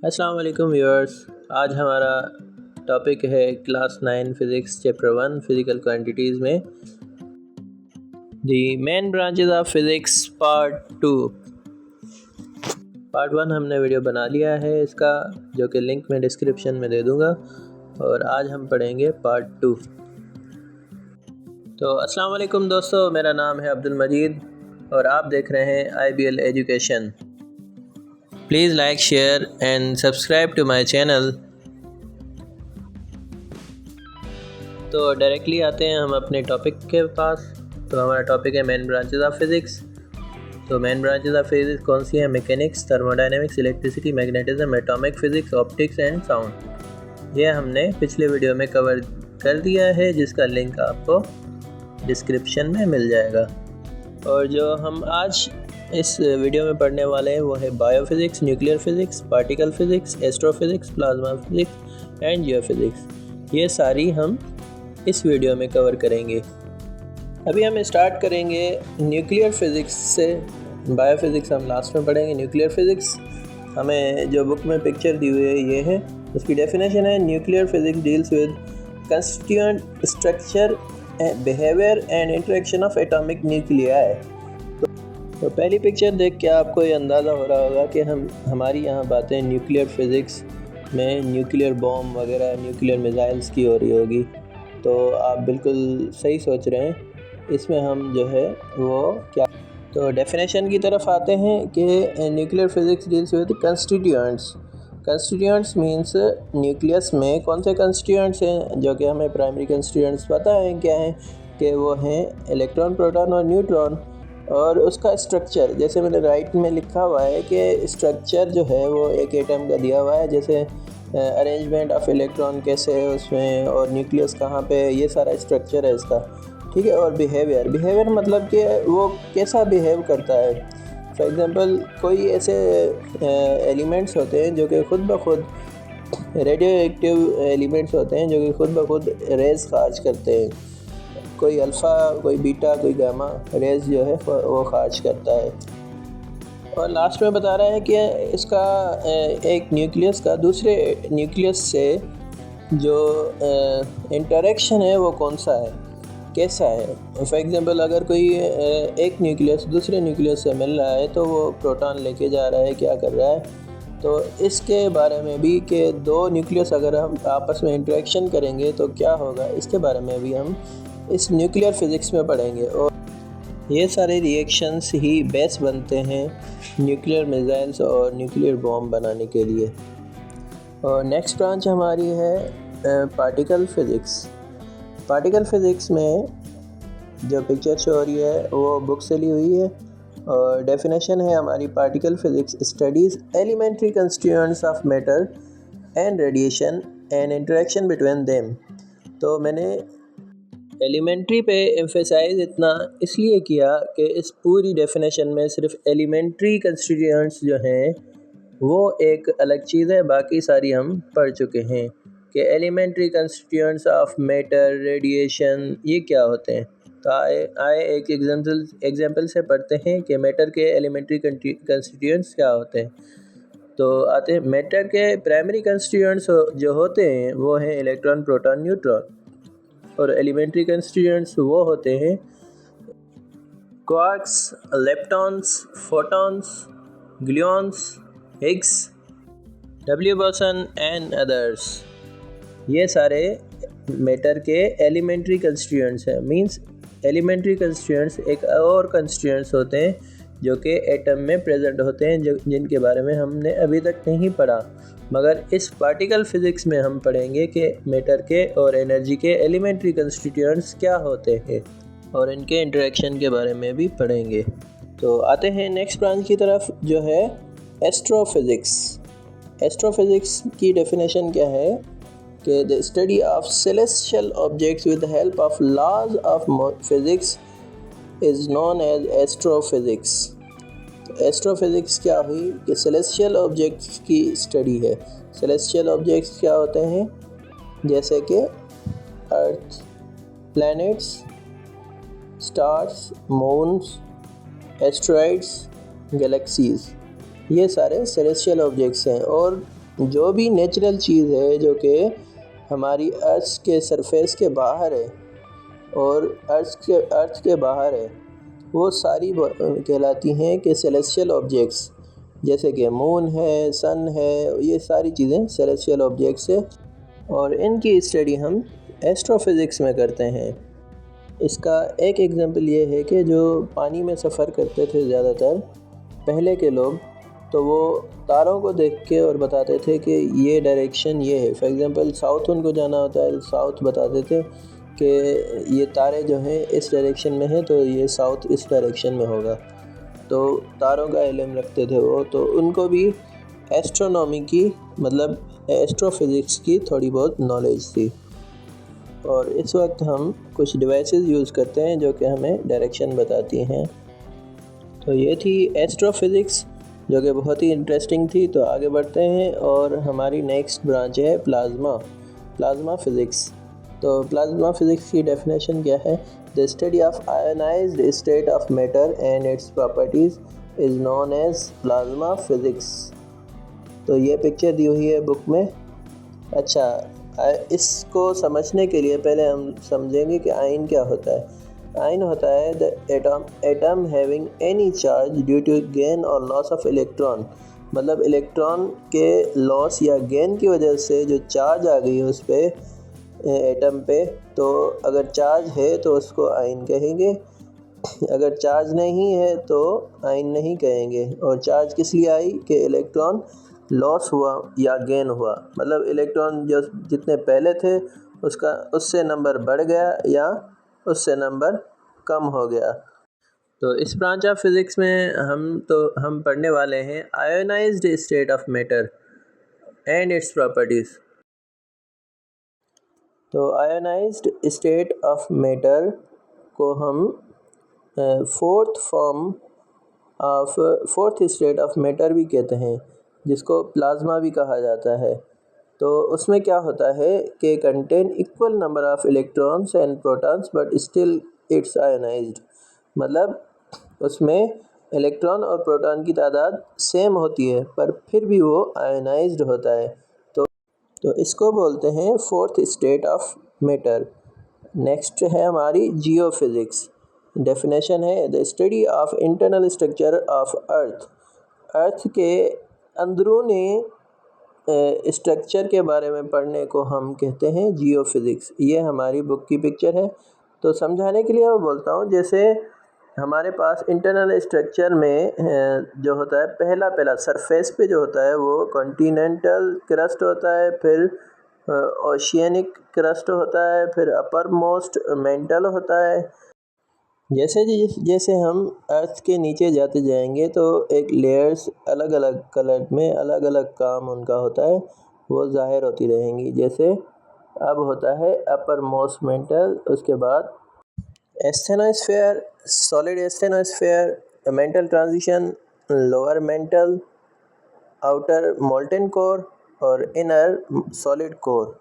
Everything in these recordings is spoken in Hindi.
अस्सलाम वालेकुम व्यूअर्स। आज हमारा टॉपिक है class 9 physics chapter 1 physical quantities में the main branches of physics part 2। Part 1 हमने वीडियो बना लिया है इसका, जो कि लिंक मैं डिस्क्रिप्शन में दे दूँगा, और आज हम पढ़ेंगे पार्ट 2। तो अस्सलाम वालेकुम दोस्तों, मेरा नाम है अब्दुल मजीद और आप देख रहे हैं IBL एजुकेशन। Please like, share and subscribe to my channel. तो डायरेक्टली आते हैं हम अपने टॉपिक के पास। तो हमारा टॉपिक है मेन ब्रांचेस ऑफ फिज़िक्स। तो मेन ब्रांचेस ऑफ फिज़िक्स कौन सी है? Mechanics, thermodynamics, electricity, magnetism, atomic physics, optics and sound. ये हमने पिछले वीडियो में कवर कर दिया है, जिसका लिंक आपको डिस्क्रिप्शन में मिल जाएगा। और जो हम आज इस वीडियो में पढ़ने वाले हैं वो है biophysics, nuclear physics, particle physics, astrophysics, plasma physics and geophysics. ये सारी हम इस वीडियो में कवर करेंगे। अभी हम स्टार्ट करेंगे न्यूक्लियर फिज़िक्स से। बायोफिज़िक्स हम लास्ट में पढ़ेंगे। न्यूक्लियर फिज़िक्स हमें जो बुक में पिक्चर दी हुई है ये है। उसकी डेफिनेशन है nuclear physics deals with constituent structure, behaviour and interaction of atomic nuclei. तो पहली पिक्चर देख के आपको ये अंदाज़ा हो रहा होगा कि हमारी यहाँ बातें न्यूक्लियर फिज़िक्स में न्यूक्लियर बॉम्ब वगैरह, न्यूक्लियर मिसाइल्स की हो रही होगी। तो आप बिल्कुल सही सोच रहे हैं। इसमें हम जो है वो क्या, तो डेफिनेशन की तरफ आते हैं कि nuclear physics deals with constituents. Constituents means nucleus में कौन से कंस्टिट्यूएंट्स हैं, जो कि हमें प्राइमरी कंस्टिट्यूएंट्स पता है क्या हैं, कि वो हैं इलेक्ट्रॉन, प्रोटॉन और न्यूट्रॉन। और उसका स्ट्रक्चर, जैसे मैंने राइट में लिखा हुआ है कि स्ट्रक्चर जो है वो एक एटम का दिया हुआ है, जैसे अरेंजमेंट ऑफ इलेक्ट्रॉन कैसे है उसमें, और न्यूक्लियस कहाँ पे है, ये सारा स्ट्रक्चर है इसका, ठीक है। और बिहेवियर मतलब कि वो कैसा बिहेव करता है। फॉर एग्ज़ाम्पल कोई ऐसे एलिमेंट्स होते हैं जो कि खुद ब खुद रेडियो एक्टिव एलिमेंट्स होते हैं, जो कि खुद ब खुद रेज़ खारिज करते हैं। कोई अल्फ़ा, कोई बीटा, कोई गामा रेज़ जो है वो खारिज करता है। और लास्ट में बता रहा है कि इसका एक न्यूक्लियस का दूसरे न्यूक्लियस से जो इंटरेक्शन है वो कौन सा है, कैसा है। फॉर एग्ज़ाम्पल अगर कोई एक न्यूक्लियस दूसरे न्यूक्लियस से मिल रहा है तो वो प्रोटॉन लेके जा रहा है, क्या कर रहा है, तो इसके बारे में भी कि दो न्यूक्लियस अगर हम आपस में इंटरेक्शन करेंगे तो क्या होगा, इसके बारे में भी हम इस न्यूक्लियर फिज़िक्स में पढ़ेंगे। और ये सारे रिएक्शंस ही बेस बनते हैं न्यूक्लियर मिसाइल्स और न्यूक्लियर बॉम्ब बनाने के लिए। और नेक्स्ट ब्रांच हमारी है पार्टिकल फ़िज़िक्स। पार्टिकल फ़िज़िक्स में जो पिक्चर शो हो रही है वो बुक से ली हुई है। और डेफिनेशन है हमारी, particle physics studies elementary constituents of matter and radiation and interaction between them. तो मैंने एलिमेंट्री पे एम्फेसाइज़ इतना इसलिए किया कि इस पूरी डेफिनेशन में सिर्फ एलिमेंट्री कंस्टिट्यूएंट्स जो हैं वो एक अलग चीज़ है, बाकी सारी हम पढ़ चुके हैं कि elementary constituents of matter, radiation, ये क्या होते हैं। तो आए एक एग्जांपल से पढ़ते हैं कि मैटर के एलिमेंट्री कंस्टिट्यूएंट्स क्या होते हैं। तो आते हैं मैटर के प्राइमरी कंस्टिट्यूएंट्स जो होते हैं वो हैं इलेक्ट्रॉन, प्रोटॉन, न्यूट्रॉन। और एलिमेंट्री कंस्टिट्यूएंट्स वो होते हैं quarks, leptons, photons, gluons, Higgs, W boson and others. ये सारे मैटर के एलिमेंट्री कंस्टिट्यूएंट्स हैं। मींस एलिमेंट्री कंस्टिट्यूएंट्स एक और कंस्टिट्यूएंट्स होते हैं जो कि एटम में प्रेजेंट होते हैं, जिनके बारे में हमने अभी तक नहीं पढ़ा, मगर इस पार्टिकल फ़िज़िक्स में हम पढ़ेंगे कि मैटर के और एनर्जी के एलिमेंट्री कंस्टिट्यूएंट्स क्या होते हैं और इनके इंटरेक्शन के बारे में भी पढ़ेंगे। तो आते हैं नेक्स्ट ब्रांच की तरफ, जो है एस्ट्रोफिज़िक्स। एस्ट्रोफिज़िक्स की डेफिनेशन क्या है कि the study of celestial objects with the help of laws of physics is known as astrophysics. Astrophysics क्या हुई कि सेलेस्टियल ऑब्जेक्ट्स की स्टडी है। सेलेस्टियल ऑब्जेक्ट्स क्या होते हैं, जैसे कि earth, planets, stars, moons, asteroids, galaxies, ये सारे सेलेस्टियल ऑब्जेक्ट्स हैं। और जो भी नेचुरल चीज़ है जो कि हमारी अर्थ के सरफेस के बाहर है और अर्थ के बाहर है, वो सारी कहलाती हैं कि सेलेस्टियल ऑब्जेक्ट्स, जैसे कि मून है, सन है, ये सारी चीज़ें सेलेस्टियल ऑब्जेक्ट्स है और इनकी स्टडी हम एस्ट्रोफिज़िक्स में करते हैं। इसका एक एग्जांपल ये है कि जो पानी में सफ़र करते थे ज़्यादातर पहले के लोग, तो वो तारों को देख के और बताते थे कि ये डायरेक्शन ये है। फॉर एग्जांपल साउथ उनको जाना होता है, साउथ बताते थे कि ये तारे जो हैं इस डायरेक्शन में हैं, तो ये साउथ इस डायरेक्शन में होगा। तो तारों का इल्म रखते थे वो, तो उनको भी एस्ट्रोनॉमी की मतलब एस्ट्रोफिज़िक्स की थोड़ी बहुत नॉलेज थी। और इस वक्त हम कुछ डिवाइसेस यूज़ करते हैं जो कि हमें डायरेक्शन बताती हैं। तो ये थी एस्ट्रोफिज़िक्स जो कि बहुत ही इंटरेस्टिंग थी। तो आगे बढ़ते हैं और हमारी नेक्स्ट ब्रांच है प्लाज्मा फ़िज़िक्स। तो प्लाज्मा फ़िज़िक्स की डेफिनेशन क्या है? The study of ionised state of matter and its properties is known as plasma physics. तो ये पिक्चर दी हुई है बुक में। अच्छा, इसको समझने के लिए पहले हम समझेंगे कि आयन क्या होता है। आयन होता है the atom having any charge due to gain और लॉस ऑफ इलेक्ट्रॉन, मतलब इलेक्ट्रॉन के लॉस या गेन की वजह से जो चार्ज आ गई है उस पर एटम पे, तो अगर चार्ज है तो उसको आयन कहेंगे, अगर चार्ज नहीं है तो आयन नहीं कहेंगे। और चार्ज किस लिए आई कि इलेक्ट्रॉन लॉस हुआ या गेन हुआ, मतलब इलेक्ट्रॉन जो जितने पहले थे उससे नंबर बढ़ गया या उससे नंबर कम हो गया। तो इस ब्रांच ऑफ फिज़िक्स में हम पढ़ने वाले हैं ionised state of matter and its properties. तो आयोनाइज्ड स्टेट ऑफ मैटर को हम फोर्थ स्टेट ऑफ मैटर भी कहते हैं, जिसको प्लाज्मा भी कहा जाता है। तो उसमें क्या होता है कि contain equal number of electrons and protons but still it's ionised, मतलब उसमें इलेक्ट्रॉन और प्रोटॉन की तादाद सेम होती है पर फिर भी वो आयोनाइज्ड होता है। तो इसको बोलते हैं fourth state of matter. Next है हमारी जियोफिज़िक्स। डेफिनेशन है the study of internal structure of earth के अंदरूनी स्ट्रक्चर के बारे में पढ़ने को हम कहते हैं जियोफिज़िक्स। ये हमारी बुक की पिक्चर है। तो समझाने के लिए मैं बोलता हूँ, जैसे हमारे पास इंटरनल स्ट्रक्चर में जो होता है पहला सरफेस पे जो होता है वो कॉन्टिनेंटल क्रस्ट होता है, फिर ओशियनिक क्रस्ट होता है, फिर अपर मोस्ट मेंटल होता है। जैसे हम अर्थ के नीचे जाते जाएंगे तो एक लेयर्स अलग अलग कलर में अलग अलग काम उनका होता है, वो ज़ाहिर होती रहेंगी। जैसे अब होता है अपर मोस्ट मेंटल, उसके बाद asthenosphere, solid asthenosphere, mental transition, lower mental, outer molten core और इनर सॉलिड कोर।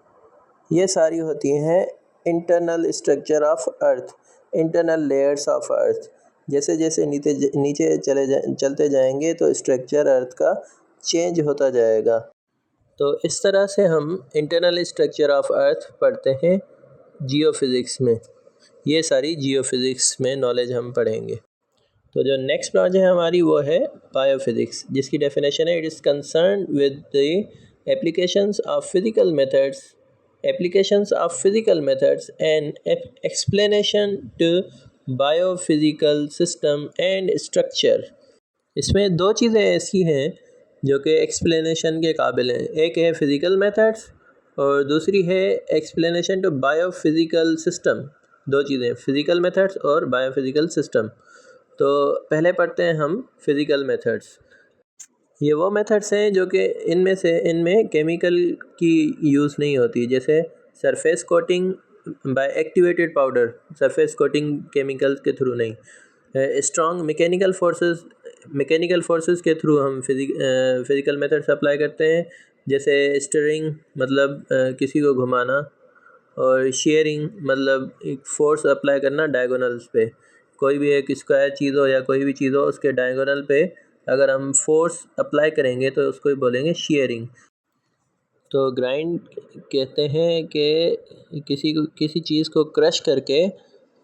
ये सारी होती हैं internal structure of earth, internal layers of earth. जैसे जैसे नीचे चलते जाएंगे तो स्ट्रक्चर अर्थ का चेंज होता जाएगा। तो इस तरह से हम इंटरनल स्ट्रक्चर ऑफ अर्थ पढ़ते हैं जियोफिज़िक्स में। ये सारी जियोफिज़िक्स में नॉलेज हम पढ़ेंगे। तो जो नेक्स्ट ब्रांच है हमारी वो है बायोफिज़िक्स, जिसकी डेफिनेशन है it is concern with the applications of physical methods and explanation to biophysical system and structure। इसमें दो चीज़ें ऐसी हैं जो कि एक्सप्लेनेशन के काबिल हैं, एक है फिज़िकल मेथड्स और दूसरी है एक्सप्लेनेशन टू बायोफिज़िकल सिस्टम। दो चीज़ें, फिज़िकल मेथड्स और बायोफिज़िकल सिस्टम। तो पहले पढ़ते हैं हम फिज़िकल मेथड्स। ये वो मेथड्स हैं जो कि इनमें केमिकल की यूज़ नहीं होती, जैसे surface coating by activated powder, surface coating chemicals के थ्रू नहीं। स्ट्रॉन्ग मैकेनिकल फोर्सेस के थ्रू हम फिज़िकल मेथड्स अप्लाई करते हैं, जैसे स्टीयरिंग मतलब किसी को घुमाना, और शेयरिंग मतलब एक फोर्स अप्लाई करना डायगोनल्स पे। कोई भी एक स्क्वायर चीज़ हो या कोई भी चीज़ हो उसके डायगोनल पे अगर हम फोर्स अप्लाई करेंगे तो उसको ही बोलेंगे शेयरिंग। तो ग्राइंड कहते हैं कि किसी चीज़ को क्रश करके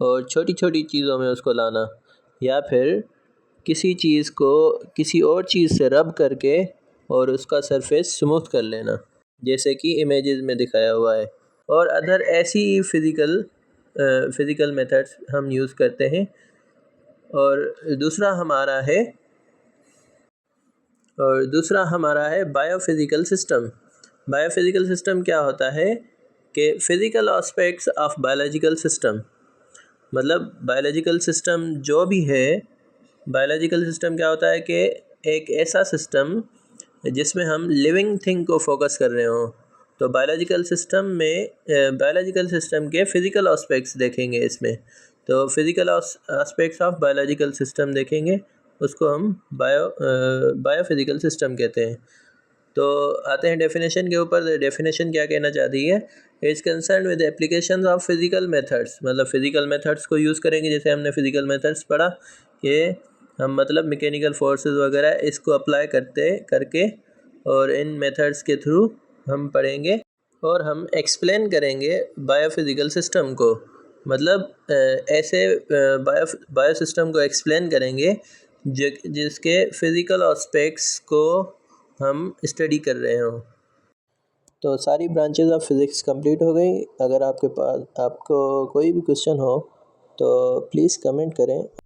और छोटी छोटी चीज़ों में उसको लाना, या फिर किसी चीज़ को किसी और चीज़ से रब करके और उसका सरफेस स्मूथ कर लेना, जैसे कि इमेजेस में दिखाया हुआ है। और अदर ऐसी फिज़िकल मेथड्स हम यूज़ करते हैं। और दूसरा हमारा है बायोफिज़िकल सिस्टम। बायोफिज़िकल सिस्टम क्या होता है कि physical aspects of biological system, मतलब बायोलॉजिकल सिस्टम जो भी है, बायोलॉजिकल सिस्टम क्या होता है कि एक ऐसा सिस्टम जिसमें हम लिविंग थिंग को फोकस कर रहे हों। तो बायोलॉजिकल सिस्टम के फ़िज़िकल एस्पेक्ट्स देखेंगे इसमें। तो physical aspects of biological system देखेंगे, उसको हम बायोफिज़िकल सिस्टम कहते हैं। तो आते हैं डेफिनेशन के ऊपर। डेफिनेशन क्या कहना चाहती है, is concern with application of physical methods, मतलब फ़िज़िकल मेथड्स को यूज़ करेंगे। जैसे हमने फ़िज़िकल मेथड्स पढ़ा कि हम मतलब मैकेनिकल फोर्सेस वगैरह इसको अप्लाई करके और इन मेथड्स के थ्रू हम पढ़ेंगे और हम एक्सप्लेन करेंगे बायोफिज़िकल सिस्टम को, मतलब ऐसे बायो सिस्टम को एक्सप्लेन करेंगे जिसके फ़िज़िकल एस्पेक्ट्स को हम स्टडी कर रहे हों। तो सारी ब्रांचेस ऑफ फिज़िक्स कंप्लीट हो गई। अगर आपको कोई भी क्वेश्चन हो तो प्लीज़ कमेंट करें।